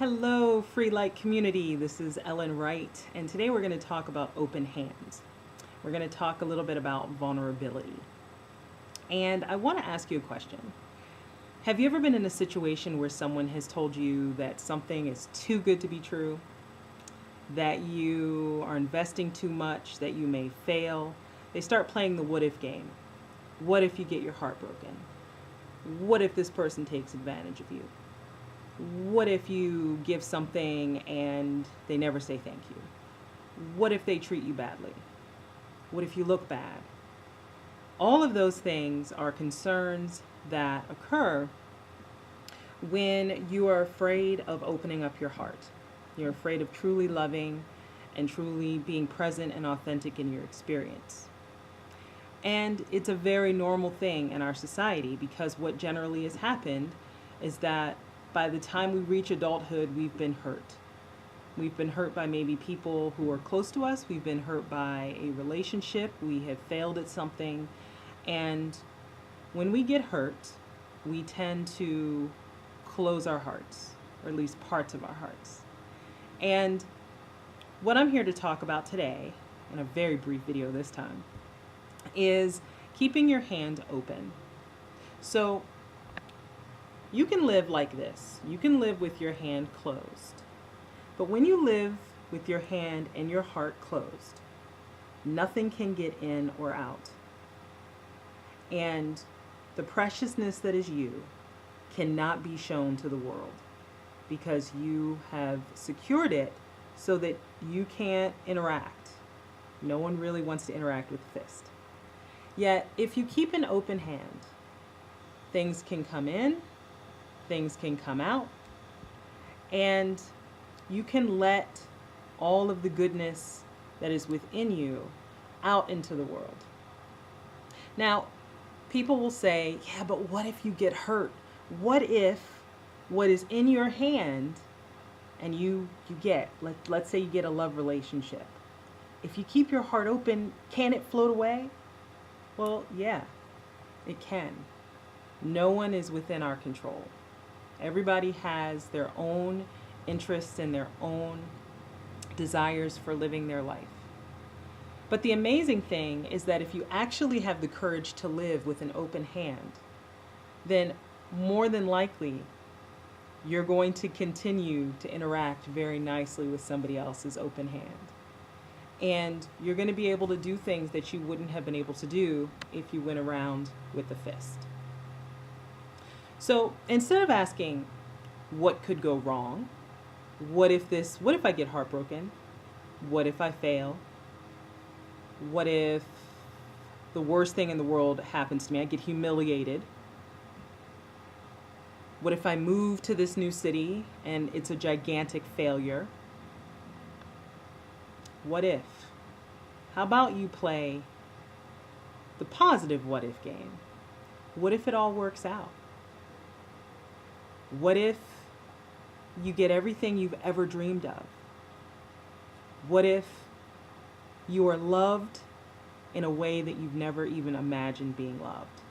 Hello, Free Light community. This is Ellen Wright, and today we're going to talk about open hands. We're going to talk a little bit about vulnerability. And I want to ask you a question. Have you ever been in a situation where someone has told you that something is too good to be true, that you are investing too much, that you may fail? They start playing the what if game. What if you get your heart broken? What if this person takes advantage of you? What if you give something and they never say thank you? What if they treat you badly? What if you look bad? All of those things are concerns that occur when you are afraid of opening up your heart. You're afraid of truly loving and truly being present and authentic in your experience. And it's a very normal thing in our society because what generally has happened is that by the time we reach adulthood, we've been hurt. We've been hurt by maybe people who are close to us. We've been hurt by a relationship. We have failed at something. And when we get hurt, we tend to close our hearts, or at least parts of our hearts. And what I'm here to talk about today, in a very brief video this time, is keeping your hand open. So you can live like this. You can live with your hand closed. But when you live with your hand and your heart closed, nothing can get in or out. And the preciousness that is you cannot be shown to the world because you have secured it so that you can't interact. No one really wants to interact with the fist. Yet, if you keep an open hand, things can come in, things can come out, and you can let all of the goodness that is within you out into the world. Now, people will say, yeah, but what if you get hurt? What if what is in your hand and you get, let's say you get a love relationship. If you keep your heart open, can it float away? Well, yeah, it can. No one is within our control. Everybody has their own interests and their own desires for living their life. But the amazing thing is that if you actually have the courage to live with an open hand, then more than likely you're going to continue to interact very nicely with somebody else's open hand. And you're going to be able to do things that you wouldn't have been able to do if you went around with a fist. So instead of asking what could go wrong, what if I get heartbroken? What if I fail? What if the worst thing in the world happens to me? I get humiliated. What if I move to this new city and it's a gigantic failure? What if? How about you play the positive what if game? What if it all works out? What if you get everything you've ever dreamed of? What if you are loved in a way that you've never even imagined being loved?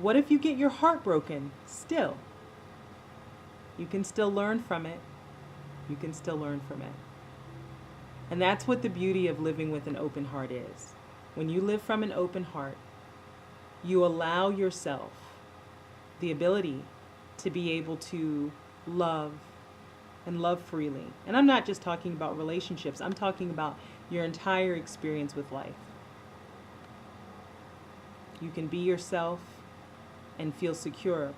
What if you get your heart broken still? You can still learn from it. You can still learn from it. And that's what the beauty of living with an open heart is. When you live from an open heart, you allow yourself the ability to be able to love and love freely. And I'm not just talking about relationships. I'm talking about your entire experience with life. You can be yourself and feel secure.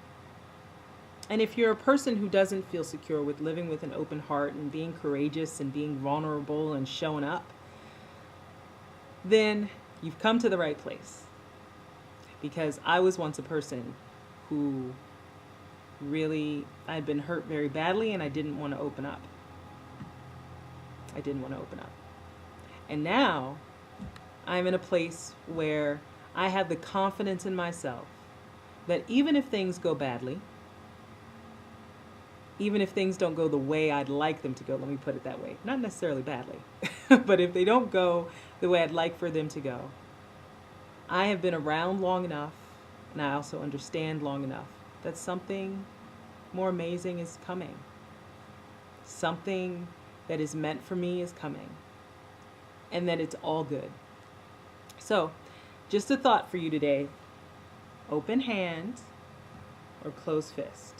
And if you're a person who doesn't feel secure with living with an open heart and being courageous and being vulnerable and showing up, then you've come to the right place. Because I was once a person who I'd been hurt very badly and I didn't want to open up. I didn't want to open up. And now I'm in a place where I have the confidence in myself that even if things go badly, even if things don't go the way I'd like them to go, let me put it that way, not necessarily badly, but if they don't go the way I'd like for them to go, I have been around long enough, and I also understand long enough that something more amazing is coming. Something that is meant for me is coming. And that it's all good. So, just a thought for you today. Open hand or closed fist?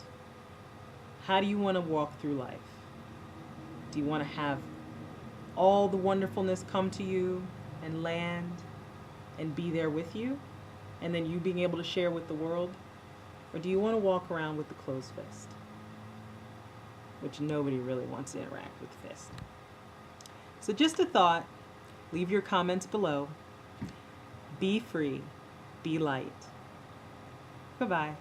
How do you want to walk through life? Do you want to have all the wonderfulness come to you and land and be there with you, and then you being able to share with the world? Or do you want to walk around with the closed fist, which nobody really wants to interact with the fist? So just a thought. Leave your comments below. Be free. Be light. Goodbye.